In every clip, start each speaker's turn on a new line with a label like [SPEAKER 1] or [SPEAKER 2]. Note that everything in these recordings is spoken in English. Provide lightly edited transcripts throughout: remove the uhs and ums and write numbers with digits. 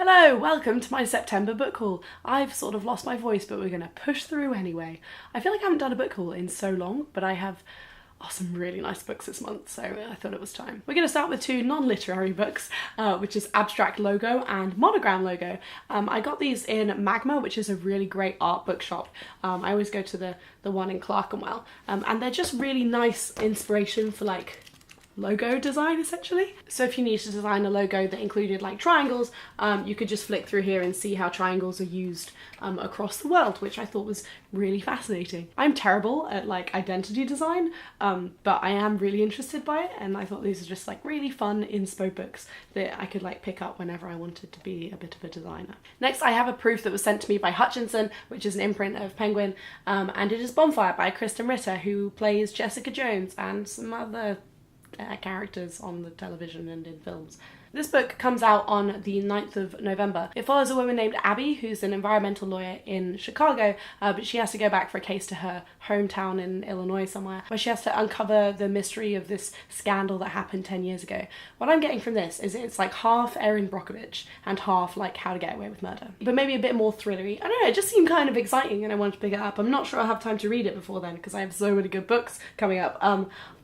[SPEAKER 1] Hello, welcome to my September book haul. I've sort of lost my voice, but we're going to push through anyway. I feel like I haven't done a book haul in so long, but I have some really nice books this month, so I thought it was time. We're going to start with two non-literary books, which is Abstract Logo and Monogram Logo. I got these in Magma, which is a really great art bookshop. I always go to the one in Clerkenwell, and they're just really nice inspiration for like logo design essentially. So if you need to design a logo that included like triangles, you could just flick through here and see how triangles are used across the world, which I thought was really fascinating. I'm terrible at like identity design, but I am really interested by it, and I thought these are just like really fun inspo books that I could like pick up whenever I wanted to be a bit of a designer. Next I have a proof that was sent to me by Hutchinson, which is an imprint of Penguin, and it is Bonfire by Krysten Ritter, who plays Jessica Jones and some other characters on the television and in films. This book comes out on the 9th of November. It follows a woman named Abby, who's an environmental lawyer in Chicago, but she has to go back for a case to her hometown in Illinois somewhere, where she has to uncover the mystery of this scandal that happened 10 years ago. What I'm getting from this is it's like half Erin Brockovich and half like How to Get Away with Murder, but maybe a bit more thrillery. I don't know, it just seemed kind of exciting and I wanted to pick it up. I'm not sure I'll have time to read it before then because I have so many good books coming up,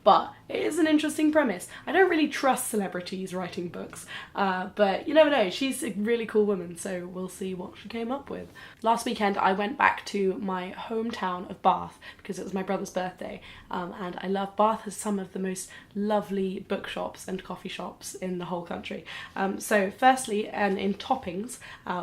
[SPEAKER 1] but it is an interesting premise. I don't really trust celebrities writing books, but you never know, she's a really cool woman, so we'll see what she came up with. Last weekend I went back to my hometown of Bath because it was my brother's birthday, and I love Bath. Has some of the most lovely bookshops and coffee shops in the whole country. So firstly, in Toppings,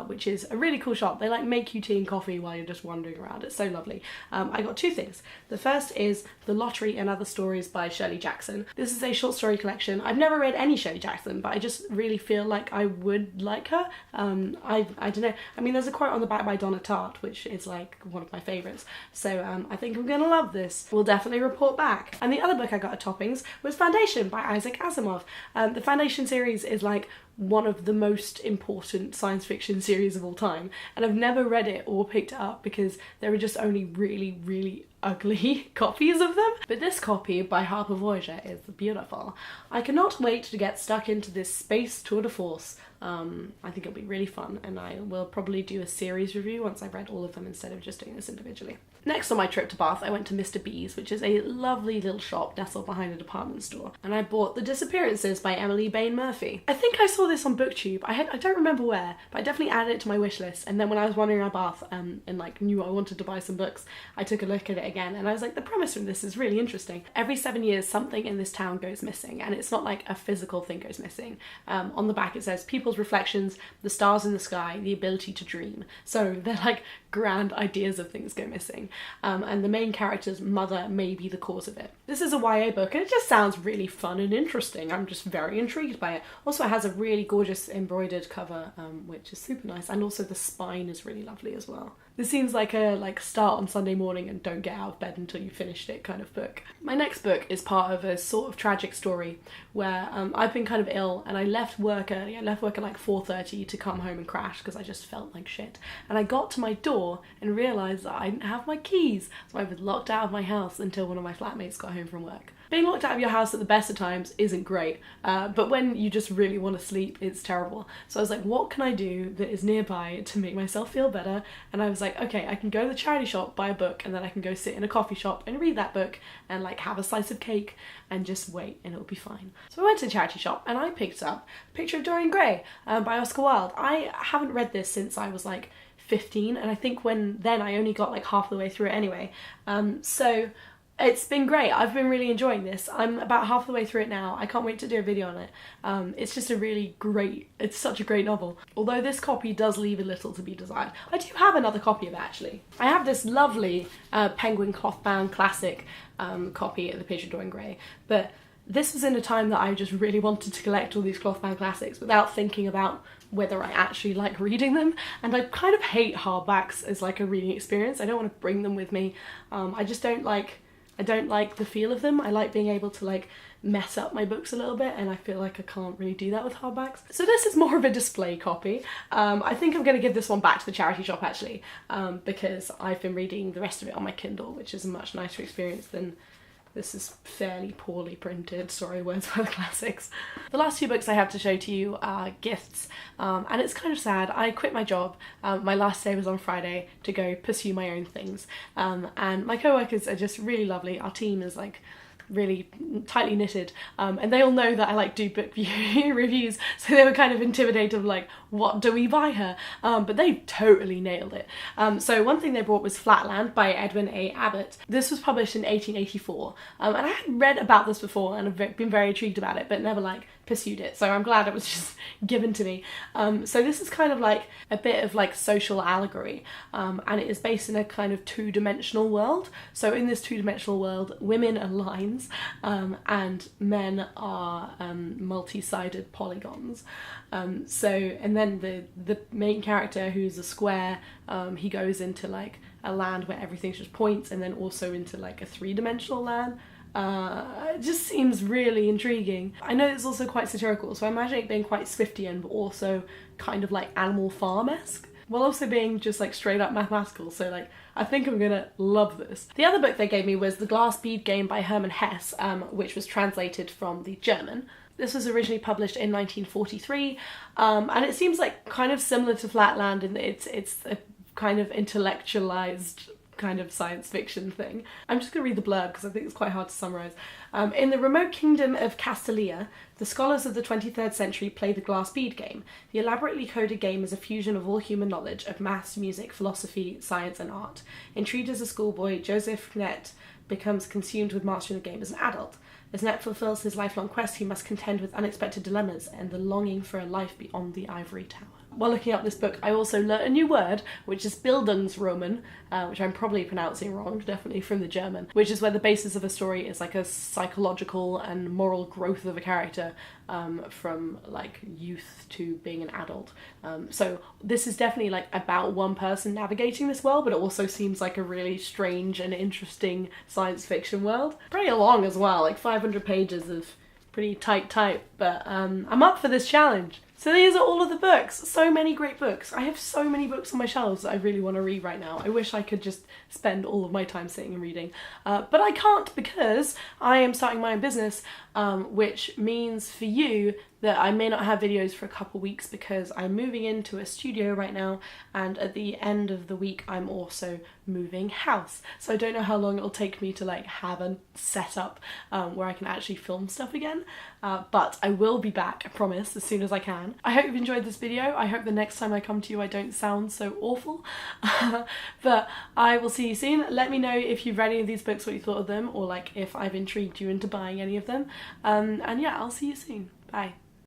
[SPEAKER 1] which is a really cool shop. They like make you tea and coffee while you're just wandering around. It's so lovely. I got two things. The first is The Lottery and Other Stories by Shirley Jackson. This is a short story collection. I've never read any Shirley Jackson, but I just really feel like I would like her. I don't know. I mean, there's a quote on the back by Donna Tartt, which is like one of my favourites. So I think I'm gonna love this. We'll definitely report back. And the other book I got at Toppings was Foundation by Isaac Asimov. The Foundation series is like one of the most important science fiction series of all time, and I've never read it or picked it up because there are just only really ugly copies of them. But this copy by Harper Voyager is beautiful. I cannot wait to get stuck into this space tour de force. I think it'll be really fun, and I will probably do a series review once I've read all of them instead of just doing this individually. Next on my trip to Bath, I went to Mr. B's, which is a lovely little shop nestled behind a department store, and I bought The Disappearances by Emily Bain Murphy. I think I saw this on BookTube. I don't remember where, but I definitely added it to my wish list, and then when I was wandering around Bath and like knew I wanted to buy some books, I took a look at it again, and I was like, the premise from this is really interesting. Every 7 years, something in this town goes missing, and it's not like a physical thing goes missing. On the back it says people's reflections, the stars in the sky, the ability to dream. So they're like grand ideas of things go missing, and the main character's mother may be the cause of it. This is a YA book and it just sounds really fun and interesting. I'm just very intrigued by it. Also, it has a really gorgeous embroidered cover, which is super nice, and also the spine is really lovely as well. This seems like a start on Sunday morning and don't get out of bed until you finished it kind of book. My next book is part of a sort of tragic story where I've been kind of ill and I left work early. I left work at like 4:30 to come home and crash because I just felt like shit. And I got to my door and realised that I didn't have my keys. So I was locked out of my house until one of my flatmates got home from work. Being locked out of your house at the best of times isn't great, but when you just really want to sleep, it's terrible. So I was like, what can I do that is nearby to make myself feel better? And I was like, okay, I can go to the charity shop, buy a book, and then I can go sit in a coffee shop and read that book and like have a slice of cake and just wait and it'll be fine. So I went to the charity shop and I picked up A Picture of Dorian Gray by Oscar Wilde. I haven't read this since I was like 15, and I think then I only got like half the way through it anyway. So it's been great. I've been really enjoying this. I'm about half the way through it now. I can't wait to do a video on it. It's just it's such a great novel. Although this copy does leave a little to be desired. I do have another copy of it actually. I have this lovely Penguin Clothbound classic copy of The Picture of Dorian Gray, but this was in a time that I just really wanted to collect all these Clothbound classics without thinking about whether I actually like reading them, and I kind of hate hardbacks as like a reading experience. I don't want to bring them with me. I don't like the feel of them. I like being able to like mess up my books a little bit, and I feel like I can't really do that with hardbacks. So this is more of a display copy. I think I'm going to give this one back to the charity shop actually, because I've been reading the rest of it on my Kindle, which is a much nicer experience than This is fairly poorly printed, sorry, Wordsworth Classics. The last 2 books I have to show to you are gifts, and it's kind of sad. I quit my job, my last day was on Friday, to go pursue my own things, and my co-workers are just really lovely. Our team is like really tightly knitted, and they all know that I like do book reviews, so they were kind of intimidated of like, what do we buy her? But they totally nailed it. So one thing they brought was Flatland by Edwin A. Abbott. This was published in 1884, and I had read about this before and have been very intrigued about it, but never like pursued it, so I'm glad it was just given to me. So this is kind of like a bit of like social allegory, and it is based in a kind of 2-dimensional world. So in this 2-dimensional world, women are lines, and men are multi-sided polygons. And then the main character, who's a square, he goes into like a land where everything's just points, and then also into like a 3-dimensional land. It just seems really intriguing. I know it's also quite satirical, so I imagine it being quite Swiftian, but also kind of like Animal Farm-esque, while also being just like straight up mathematical, so like I think I'm gonna love this. The other book they gave me was The Glass Bead Game by Hermann Hesse, which was translated from the German. This was originally published in 1943, and it seems like kind of similar to Flatland in that it's a kind of intellectualized kind of science fiction thing. I'm just going to read the blurb because I think it's quite hard to summarise. In the remote kingdom of Castalia, the scholars of the 23rd century play the glass bead game. The elaborately coded game is a fusion of all human knowledge of maths, music, philosophy, science and art. Intrigued as a schoolboy, Joseph Net becomes consumed with mastering the game as an adult. As Net fulfills his lifelong quest, he must contend with unexpected dilemmas and the longing for a life beyond the ivory tower. While looking up this book, I also learnt a new word, which is Bildungsroman, which I'm probably pronouncing wrong, definitely from the German, which is where the basis of a story is like a psychological and moral growth of a character, from like youth to being an adult. So this is definitely like about one person navigating this world, but it also seems like a really strange and interesting science fiction world. Pretty long as well, like 500 pages of pretty tight type, but I'm up for this challenge. So these are all of the books. So many great books. I have so many books on my shelves that I really want to read right now. I wish I could just spend all of my time sitting and reading. But I can't because I am starting my own business, which means for you that I may not have videos for a couple weeks because I'm moving into a studio right now, and at the end of the week I'm also moving house. So I don't know how long it'll take me to like have a setup where I can actually film stuff again. But I will be back, I promise, as soon as I can. I hope you've enjoyed this video. I hope the next time I come to you I don't sound so awful. But I will see you soon. Let me know if you've read any of these books, what you thought of them, or like if I've intrigued you into buying any of them. And yeah, I'll see you soon. Bye.